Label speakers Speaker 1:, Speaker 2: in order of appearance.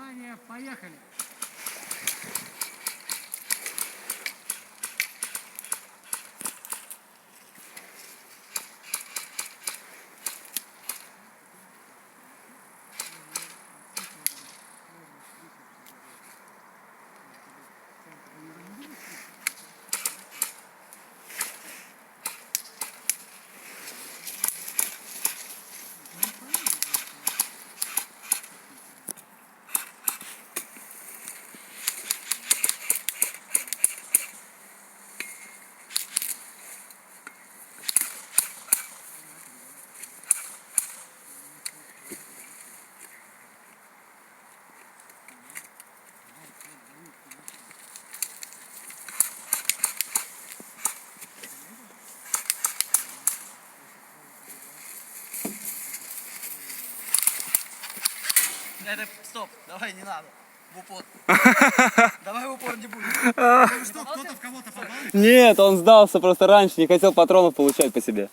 Speaker 1: Внимание, поехали!
Speaker 2: Это стоп, давай не надо. В упор. Давай в упор не будем.
Speaker 1: Что, кто-то в кого-то попал?
Speaker 3: Нет, он сдался просто раньше, не хотел патронов получать по себе.